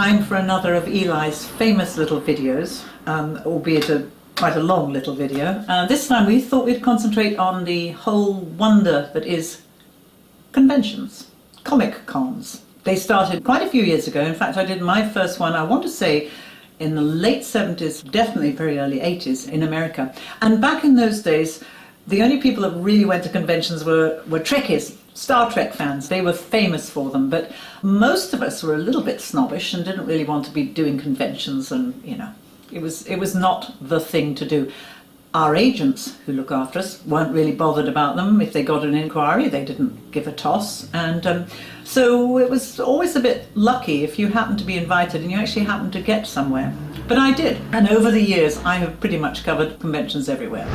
time for another of Eli's famous little videos, albeit quite a long little video. This time we thought we'd concentrate on the whole wonder that is conventions, Comic Cons. They started quite a few years ago. In fact, I did my first one, I want to say, in the late 70s, definitely very early 80s in America. And back in those days, the only people that really went to conventions were Trekkies, Star Trek fans. They were famous for them, but most of us were a little bit snobbish and didn't really want to be doing conventions, and you know, it was not the thing to do. Our agents who look after us weren't really bothered about them. If they got an inquiry, they didn't give a toss, and so it was always a bit lucky if you happened to be invited and you actually happened to get somewhere. But I did, and over the years I have pretty much covered conventions everywhere.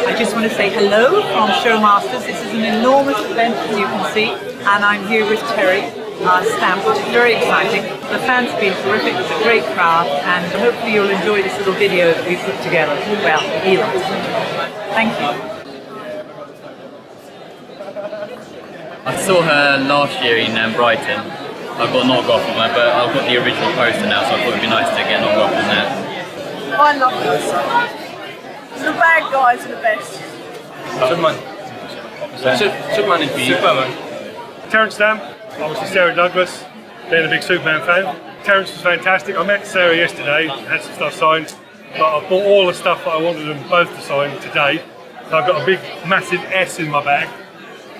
I just want to say hello from Showmasters. This is an enormous event, as you can see, and I'm here with Terry, our stamp, which is very exciting. The fans have been terrific, it's a great crowd, and hopefully you'll enjoy this little video that we put together. Well, Eli. Thank you. I saw her last year in Brighton. I got an autograph from her, but I've got the original poster now, so I thought it'd be nice to get an autograph on that. I love this. The bad guys are the best. Superman. Superman is for you. Superman. Terence Stamp, obviously Sarah Douglas, being a big Superman fan. Terence was fantastic. I met Sarah yesterday, had some stuff signed, but I bought all the stuff that I wanted them both to sign today. So I've got a big, massive S in my bag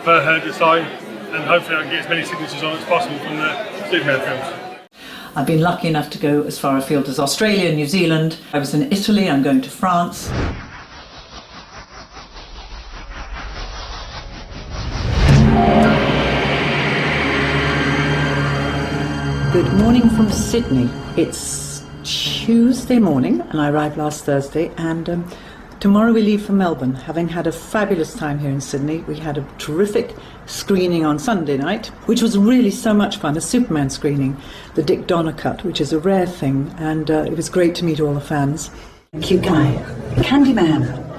for her to sign, and hopefully I can get as many signatures on as possible from the Superman films. I've been lucky enough to go as far afield as Australia and New Zealand. I was in Italy, I'm going to France. Good morning from Sydney. It's Tuesday morning and I arrived last Thursday, and tomorrow we leave for Melbourne. Having had a fabulous time here in Sydney, we had a terrific screening on Sunday night, which was really so much fun, a Superman screening, the Dick Donner cut, which is a rare thing, and it was great to meet all the fans. Cute guy, Candyman.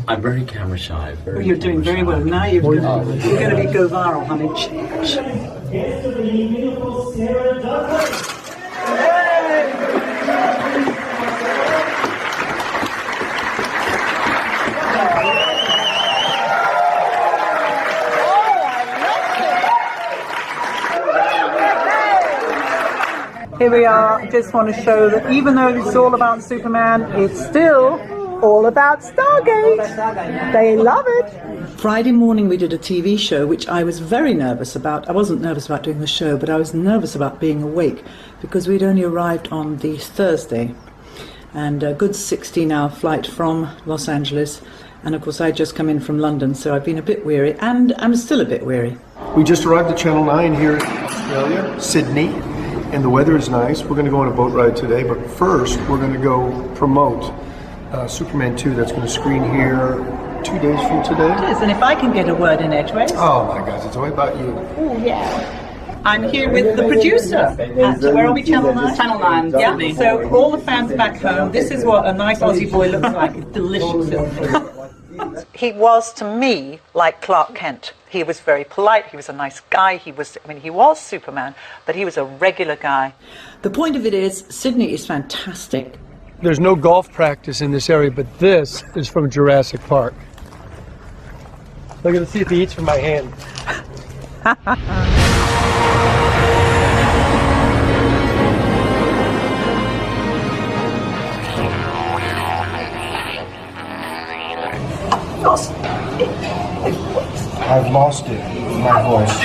I'm very camera shy. Well, you're doing very well. Now you're going to go viral, honey. Here we are. I just want to show that even though it's all about Superman, it's still all about Stargate. They love it. Friday morning we did a TV show, which I was very nervous about. I wasn't nervous about doing the show, but I was nervous about being awake because we'd only arrived on the Thursday, and a good 16-hour flight from Los Angeles, and of course I'd just come in from London, so I've been a bit weary, and I'm still a bit weary. We just arrived at Channel 9 here in Australia, Sydney, and the weather is nice. We're going to go on a boat ride today, but first we're going to go promote Superman 2 that's going to screen here 2 days from today. It is, and if I can get a word in edgeways. Oh my gosh, it's all about you. Oh yeah. I'm here with the producer at, where are we, Channel 9? Channel 9, yeah. So all the fans back home, this is what a nice Aussie boy looks like. It's delicious. He was, to me, like Clark Kent. He was very polite, he was a nice guy, he was Superman, but he was a regular guy. The point of it is, Sydney is fantastic. There's no golf practice in this area, but this is from Jurassic Park. Look at the see if he eats from my hand. I've lost it, my voice.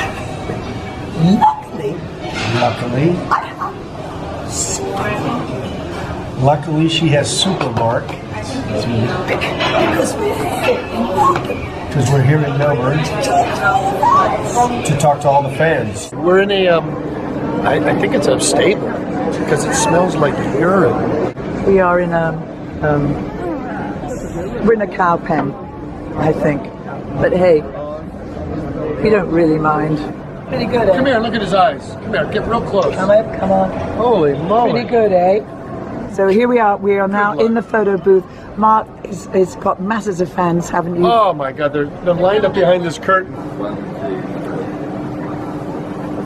Luckily, she has Super Mark. Because we're here in Melbourne to talk to all the fans. We're in a, I think it's a stable because it smells like urine. We are in we're in a cow pen, I think. But hey, we don't really mind. Pretty good, eh? Come here, look at his eyes. Come here, get real close. Come up, come on. Holy moly. Pretty good, eh? So here we are. We are now in the photo booth. Mark has got masses of fans, haven't you? Oh my God, they're lined up behind this curtain.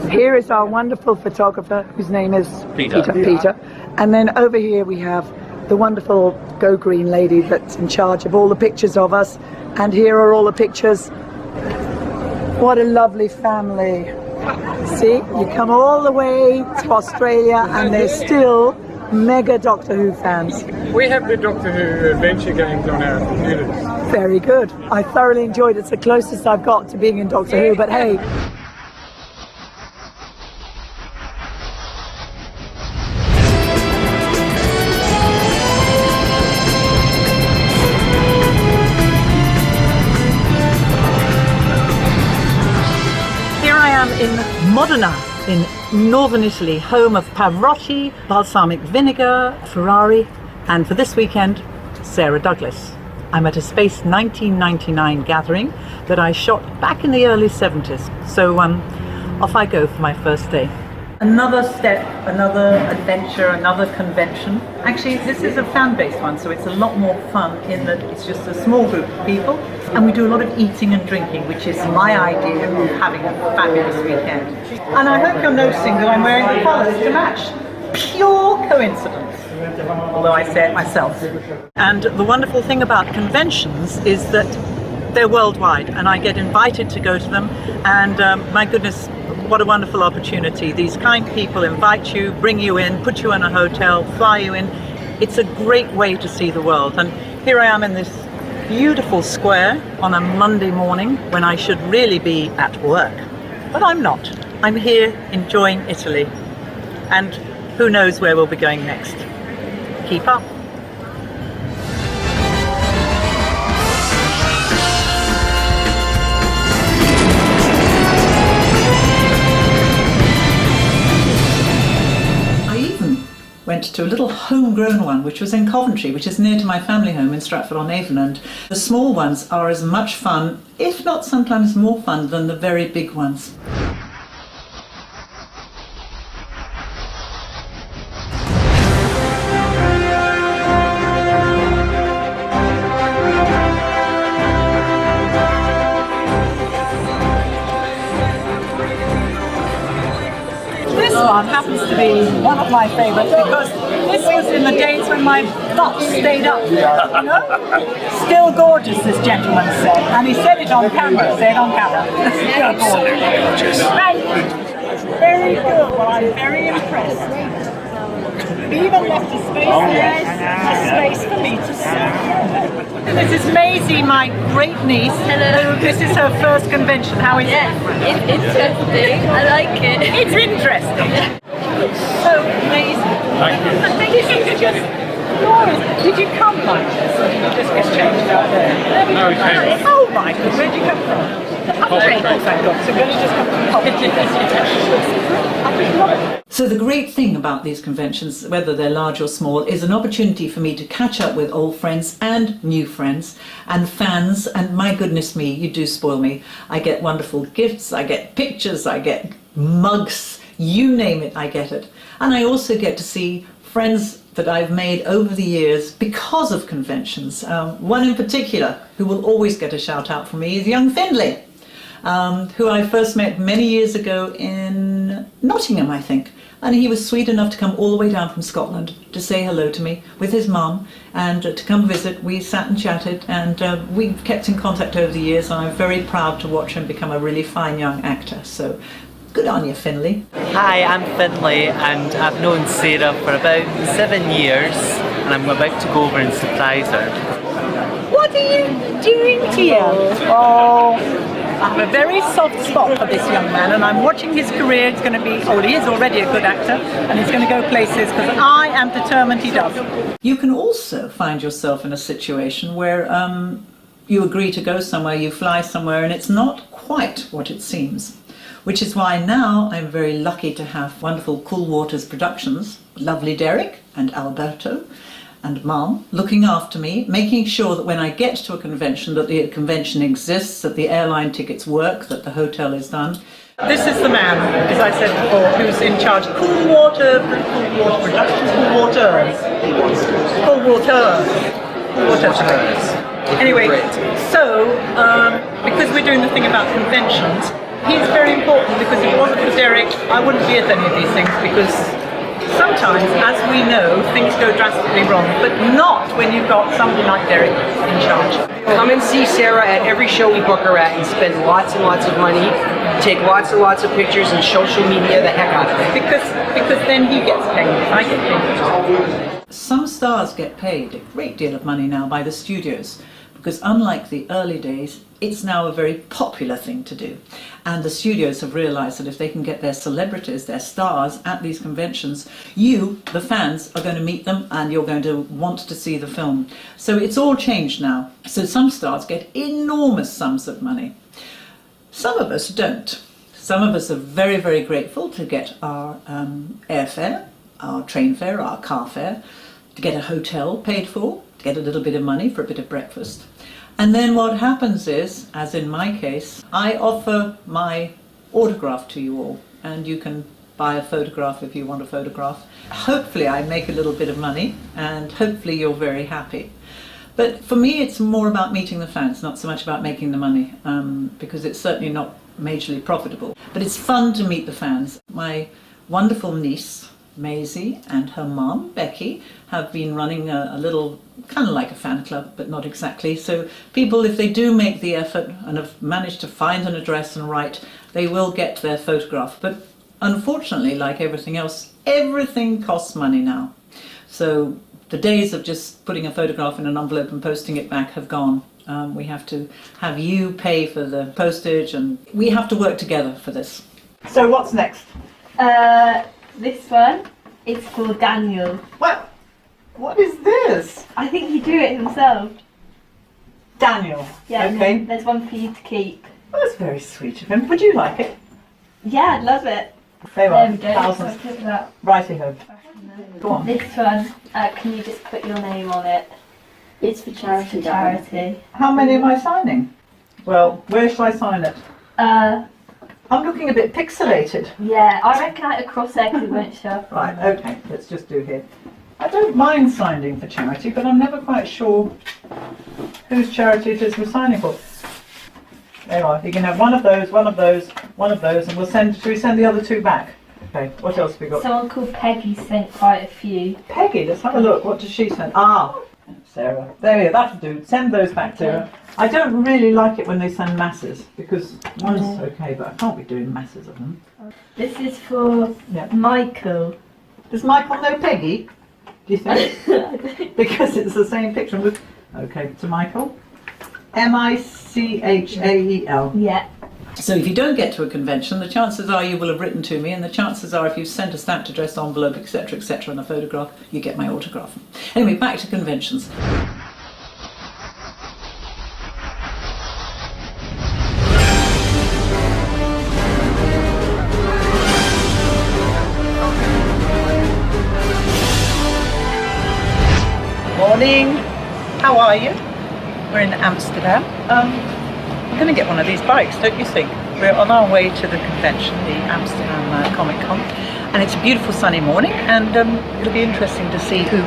Here is our wonderful photographer, whose name is Peter. Peter. And then over here we have the wonderful Go Green lady that's in charge of all the pictures of us. And here are all the pictures. What a lovely family. See, you come all the way to Australia and they're still mega Doctor Who fans. We have the Doctor Who adventure games on our computers. Very good. I thoroughly enjoyed it. It's the closest I've got to being in Doctor Who, but hey. Here I am in Modena, in northern Italy, home of Pavarotti, balsamic vinegar, Ferrari, and for this weekend, Sarah Douglas. I'm at a Space 1999 gathering that I shot back in the early 70s. So off I go for my first day. Another step, another adventure, another convention. Actually, this is a fan-based one, so it's a lot more fun in that it's just a small group of people, and we do a lot of eating and drinking, which is my idea of having a fabulous weekend. And I hope you're noticing that I'm wearing the colours to match. Pure coincidence, although I say it myself. And the wonderful thing about conventions is that they're worldwide, and I get invited to go to them, and my goodness, what a wonderful opportunity. These kind people invite you, bring you in, put you in a hotel, fly you in. It's a great way to see the world. And here I am in this beautiful square on a Monday morning when I should really be at work. But I'm not. I'm here enjoying Italy. And who knows where we'll be going next. Keep up. Went to a little homegrown one which was in Coventry, which is near to my family home in Stratford-on-Avon, and the small ones are as much fun, if not sometimes more fun, than the very big ones. This one happens to be one of my favourites because this was in the days when my butt stayed up, you know? Still gorgeous, this gentleman said. And he said it on camera, still gorgeous. Thank you. Very good. Well, I'm very impressed. We even left a space there, a space for me to sit. This is Maisie, my great niece. Hello. This is her first convention. How is it? It's interesting. I like it. It's interesting. So, Maisie. Thank you. This is just glorious. Did you come like this? Or did you just get changed out there? No, we came. Oh my God, where'd you come from? Oh, thank God. So we're just come from Coventry. So the great thing about these conventions, whether they're large or small, is an opportunity for me to catch up with old friends and new friends and fans, and my goodness me, you do spoil me. I get wonderful gifts, I get pictures, I get mugs, you name it, I get it. And I also get to see friends that I've made over the years because of conventions. One in particular who will always get a shout out from me is young Findlay, who I first met many years ago in Nottingham, I think. And he was sweet enough to come all the way down from Scotland to say hello to me with his mum and to come visit. We sat and chatted, and we've kept in contact over the years, and I'm very proud to watch him become a really fine young actor. So good on you, Finlay. Hi, I'm Finlay, and I've known Sarah for about 7 years, and I'm about to go over and surprise her. What are you doing here? Oh, I have a very soft spot for this young man, and I'm watching his career. It's going to be, he is already a good actor, and he's going to go places because I am determined he does. You can also find yourself in a situation where you agree to go somewhere, you fly somewhere, and it's not quite what it seems. Which is why now I'm very lucky to have wonderful Coolwaters Productions, lovely Derek and Alberto and Mom looking after me, making sure that when I get to a convention, that the convention exists, that the airline tickets work, that the hotel is done. This is the man, as I said before, who's in charge of Coolwater Productions, Coolwaters. Anyway, so because we're doing the thing about conventions, he's very important because if it wasn't for Derek, I wouldn't be at any of these things because sometimes, as we know, things go drastically wrong, but not when you've got somebody like Derek in charge. Come and see Sarah at every show we book her at and spend lots and lots of money, take lots and lots of pictures and social media the heck out of it. Because then he gets paid, I get paid. Some stars get paid a great deal of money now by the studios because unlike the early days, it's now a very popular thing to do. And the studios have realised that if they can get their celebrities, their stars at these conventions, you, the fans, are going to meet them and you're going to want to see the film. So it's all changed now. So some stars get enormous sums of money. Some of us don't. Some of us are very, very grateful to get our airfare, our train fare, our car fare, to get a hotel paid for, to get a little bit of money for a bit of breakfast. And then what happens is, as in my case, I offer my autograph to you all, and you can buy a photograph if you want a photograph. Hopefully I make a little bit of money, and hopefully you're very happy. But for me it's more about meeting the fans, not so much about making the money, because it's certainly not majorly profitable. But it's fun to meet the fans. My wonderful niece, Maisie, and her mum, Becky, have been running a little, kind of like a fan club, but not exactly. So people, if they do make the effort and have managed to find an address and write, they will get their photograph. But unfortunately, like everything else, everything costs money now. So the days of just putting a photograph in an envelope and posting it back have gone. We have to have you pay for the postage, and we have to work together for this. So what's next? This one is for Daniel. What is this? I think he drew it himself. Daniel. Yeah, Okay. there's one for you to keep. Well, that's very sweet of him. Would you like it? Yeah, I'd love it. There There we are go. thousands. Look at that. Righty-ho. Go on. This one, can you just put your name on it? It's for charity. Charity. How many am I signing? Well, where should I sign it? I'm looking a bit pixelated. Yeah, I reckon like a cross there because it won't show up. Right, okay, let's just do here. I don't mind signing for charity, but I'm never quite sure whose charity it is we're signing for. There you are. You can have one of those, one of those, one of those, and should we send the other two back? Okay, what else have we got? Someone called Peggy sent quite a few. Peggy, let's have a look. What does she send? Ah, Sarah. There we go, that'll do. Send those back, Sarah. I don't really like it when they send masses, because one's okay, but I can't be doing masses of them. This is for Michael. Does Michael know Peggy? Do you think? Because it's the same picture. Okay, to Michael. Michael. Yeah. So if you don't get to a convention, the chances are you will have written to me, and the chances are if you sent a stamped addressed envelope, etc., and a photograph, you get my autograph. Anyway, back to conventions. Morning. How are you? We're in Amsterdam. I'm going to get one of these bikes, don't you think? We're on our way to the convention, the Amsterdam Comic Con, and it's a beautiful sunny morning, and it'll be interesting to see who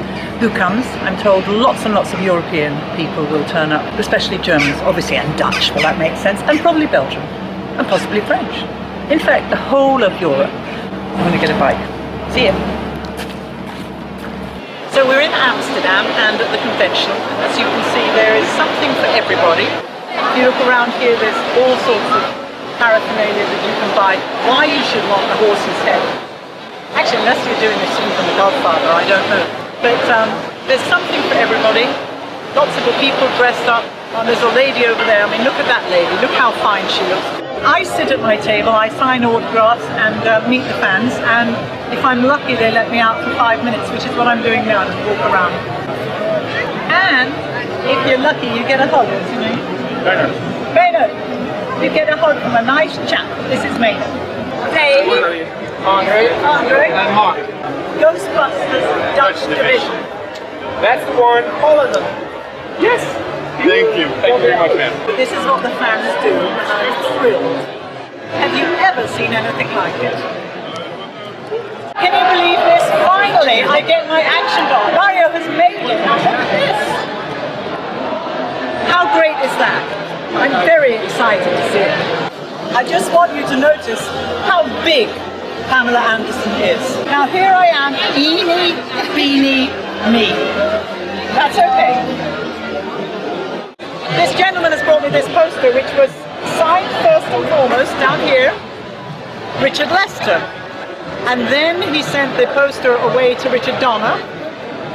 comes. I'm told lots and lots of European people will turn up, especially Germans, obviously, and Dutch, well that makes sense, and probably Belgium, and possibly French. In fact, the whole of Europe. I'm going to get a bike. See you. So we're in Amsterdam, and at the convention, as you can see, there is something for everybody. If you look around here, there's all sorts of paraphernalia that you can buy. Why you should want a horse's head? Actually, unless you're doing a scene from The Godfather, I don't know. But there's something for everybody. Lots of people dressed up. There's a lady over there. I mean, look at that lady. Look how fine she looks. I sit at my table, I sign autographs and meet the fans, and if I'm lucky they let me out for 5 minutes, which is what I'm doing now, to walk around. And if you're lucky, you get a hug. What's your name? Bernard. You get a hug from a nice chap. This is me. Dave. Andre. And Mark. Ghostbusters Dutch Division. That's the one. All of them. Yes. Thank you. Thank you very much, man. This is what the fans do, and I'm thrilled. Have you ever seen anything like it? Can you believe this? Finally, I get my action doll. Mario has made it. Now look at this. How great is that? I'm very excited to see it. I just want you to notice how big Pamela Anderson is. Now here I am, eeny, beeny, me. That's okay. This gentleman has brought me this poster, which was signed first and foremost down here, Richard Lester. And then he sent the poster away to Richard Donner,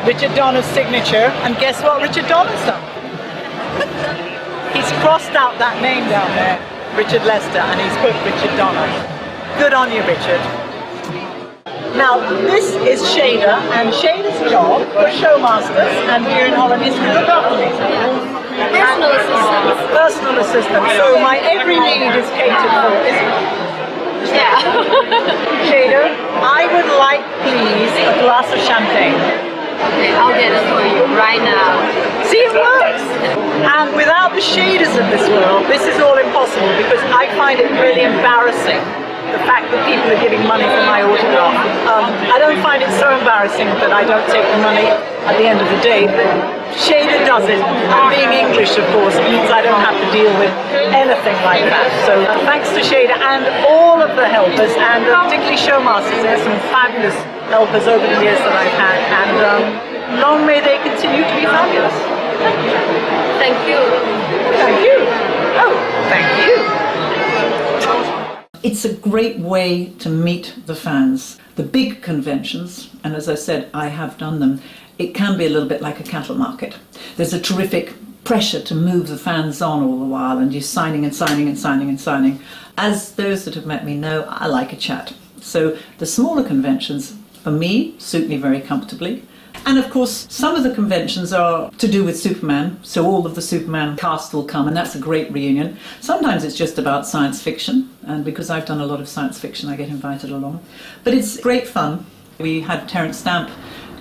Richard Donner's signature, and guess what Richard Donner's done? He's crossed out that name down there, Richard Lester, and he's put Richard Donner. Good on you, Richard. Now, this is Shada, and Shada's job for Showmasters, and here in Holland is to look after me. Personal assistant. Personal assistant. So my every need is catered for, isn't it? Yeah. Shada, I would like, please, a glass of champagne. Okay, I'll get it for you right now. See, it works! And without the Shadas of this world, this is all impossible, because I find it really embarrassing, the fact that people are giving money for my autograph. I don't find it so embarrassing that I don't take the money at the end of the day, but Shada does it. And being English, of course, means I don't have to deal with anything like that. So thanks to Shada and all of the helpers, and particularly Showmasters. There's some fabulous helpers over the years that I've had, and long may they continue to be fabulous. Thank you. Thank you. Oh, thank you. It's a great way to meet the fans. The big conventions, and as I said, I have done them, it can be a little bit like a cattle market. There's a terrific pressure to move the fans on all the while, and you're signing and signing and signing and signing. As those that have met me know, I like a chat. So the smaller conventions, for me, suit me very comfortably. And of course, some of the conventions are to do with Superman, so all of the Superman cast will come, and that's a great reunion. Sometimes it's just about science fiction, and because I've done a lot of science fiction, I get invited along. But it's great fun. We had Terence Stamp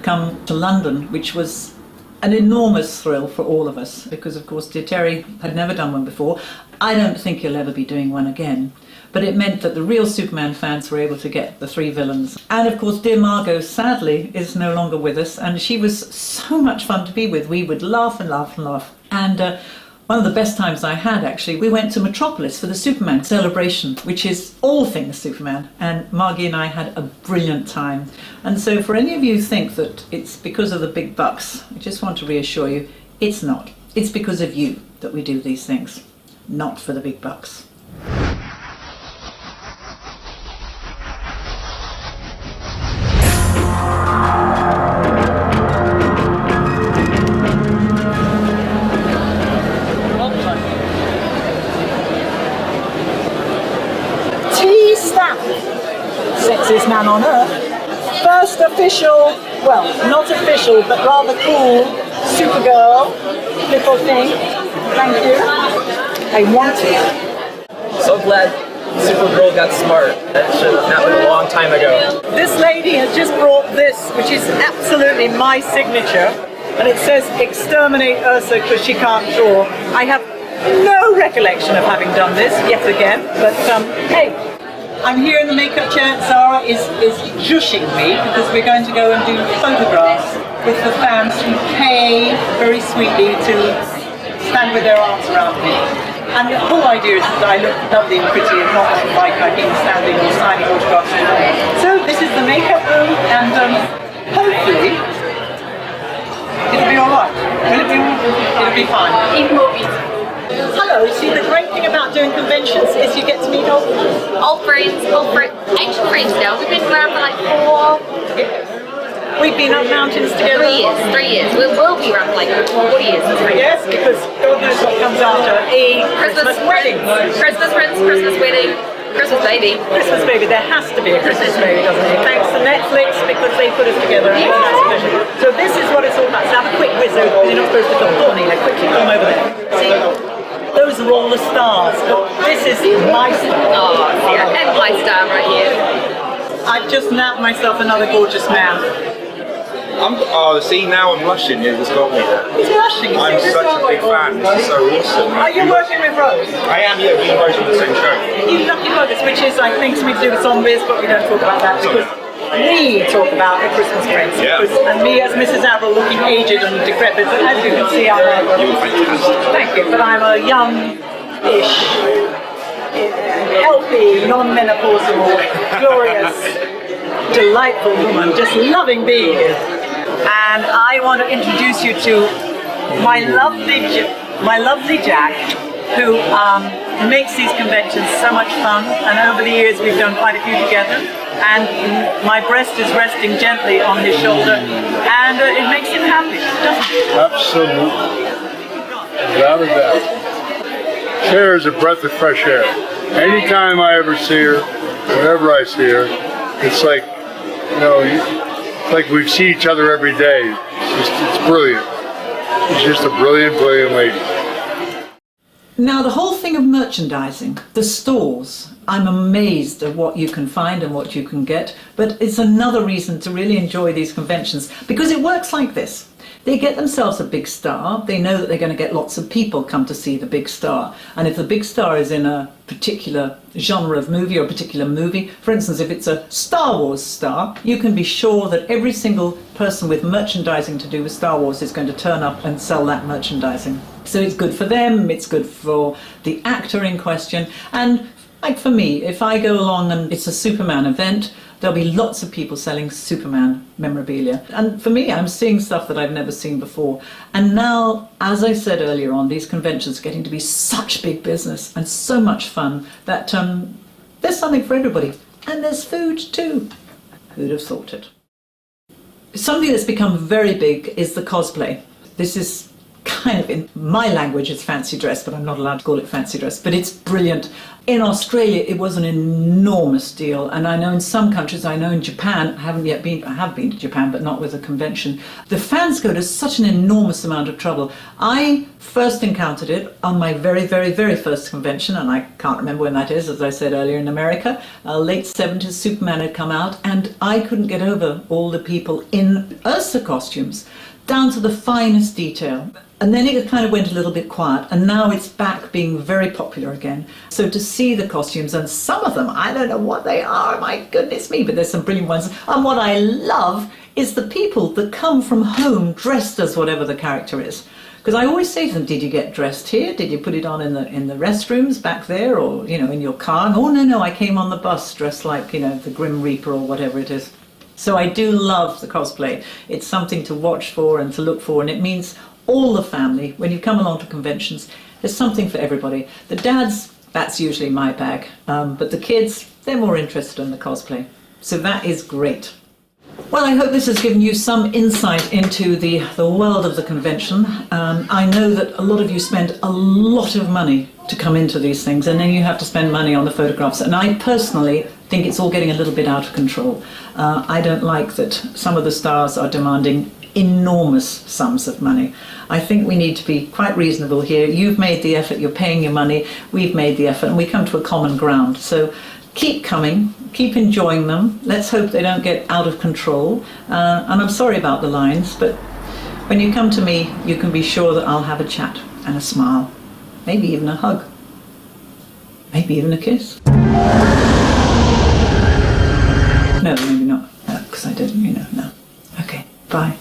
come to London, which was an enormous thrill for all of us, because of course dear Terry had never done one before. I don't think he'll ever be doing one again. But it meant that the real Superman fans were able to get the three villains. And of course, dear Margot, sadly, is no longer with us, and she was so much fun to be with. We would laugh and laugh and laugh. And one of the best times I had, actually, we went to Metropolis for the Superman celebration, which is all things Superman. And Margie and I had a brilliant time. And so for any of you who think that it's because of the big bucks, I just want to reassure you, it's not. It's because of you that we do these things, not for the big bucks. Sexiest man on earth. First official, well, not official, but rather cool Supergirl little thing. Thank you. I want it. So glad Supergirl got smart. That should have happened a long time ago. This lady has just brought this, which is absolutely my signature, and it says exterminate Ursa because she can't draw. I have no recollection of having done this yet again, but hey. I'm here in the makeup chair. Zara is zhushing me because we're going to go and do photographs with the fans who pay very sweetly to stand with their arms around me. And the whole idea is that I look lovely and pretty and not like I've been standing or signing autographs all day. So this is the makeup room, and hopefully it'll be alright. Will it be? It'll be fine. It will be. Hello, see the great thing about doing conventions is you get to meet old Ancient friends now. We've been around for like 4 years. We've been up mountains together. 3 years. We will be around for like 4 years. Yes, because God knows what comes after a Christmas wedding. Christmas prince, Christmas wedding, Christmas baby. Christmas baby, there has to be a Christmas baby, doesn't it? Thanks to Netflix, because they put us together. Yeah. So this is what it's all about. So have a quick whiz over, because you're not supposed to film. Go on, Neela, quickly come over there. See? Those are all the stars, but this is my star. Oh, yeah, and my star right here. I've just nabbed myself another gorgeous man. See, now I'm blushing. You just got me there. He's blushing. I'm such a big fan. This is so awesome. Are you working with Rose? I am, yeah. We both on the same show. You lucky buggers, which is, I think, something to do with zombies, but we don't talk about that because we talk about the Christmas Prince. Yeah. And me as Mrs. Avril looking aged and decrepit. As you can see, I'm You were fantastic. Thank you, but I'm a young-ish, healthy, non-menopausal, glorious, delightful woman, just loving being here. And I want to introduce you to my lovely Jack, who makes these conventions so much fun. And over the years, we've done quite a few together. And my breast is resting gently on his shoulder, and it makes him happy, doesn't it? Absolutely. Without a doubt. Sarah is a breath of fresh air. Anytime I ever see her, whenever I see her, it's like, you know, it's like we see each other every day. It's brilliant. She's just a brilliant, brilliant lady. Now, the whole thing of merchandising, the stores, I'm amazed at what you can find and what you can get, but it's another reason to really enjoy these conventions because it works like this. They get themselves a big star, they know that they're going to get lots of people come to see the big star, and if the big star is in a particular genre of movie or a particular movie, for instance, if it's a Star Wars star, you can be sure that every single person with merchandising to do with Star Wars is going to turn up and sell that merchandising. So it's good for them, it's good for the actor in question, and like for me, if I go along and it's a Superman event, there'll be lots of people selling Superman memorabilia. And for me, I'm seeing stuff that I've never seen before. And now, as I said earlier on, these conventions are getting to be such big business and so much fun that there's something for everybody. And there's food too. Who'd have thought it? Something that's become very big is the cosplay. This is kind of, in my language, it's fancy dress, but I'm not allowed to call it fancy dress, but it's brilliant. In Australia, it was an enormous deal, and I know in some countries, I know in Japan, I have been to Japan, but not with a convention. The fans go to such an enormous amount of trouble. I first encountered it on my very, very, very first convention, and I can't remember when that is, as I said earlier, in America. Late 70s, Superman had come out, and I couldn't get over all the people in Ursa costumes, down to the finest detail. And then it kind of went a little bit quiet, and now it's back being very popular again. So to see the costumes, and some of them, I don't know what they are, my goodness me, but there's some brilliant ones. And what I love is the people that come from home dressed as whatever the character is. Because I always say to them, did you get dressed here? Did you put it on in the restrooms back there, or, you know, in your car? And, oh, no, I came on the bus dressed like, you know, the Grim Reaper or whatever it is. So I do love the cosplay. It's something to watch for and to look for, and it means all the family, when you come along to conventions, there's something for everybody. The dads, that's usually my bag, but the kids, they're more interested in the cosplay. So that is great. Well, I hope this has given you some insight into the world of the convention. I know that a lot of you spend a lot of money to come into these things, and then you have to spend money on the photographs. And I personally think it's all getting a little bit out of control. I don't like that some of the stars are demanding enormous sums of money. I think we need to be quite reasonable here. You've made the effort, you're paying your money, we've made the effort, and we come to a common ground. So keep coming, keep enjoying them. Let's hope they don't get out of control. And I'm sorry about the lines, but when you come to me, you can be sure that I'll have a chat and a smile, maybe even a hug, maybe even a kiss. No, maybe not, because I didn't, no. Okay, bye.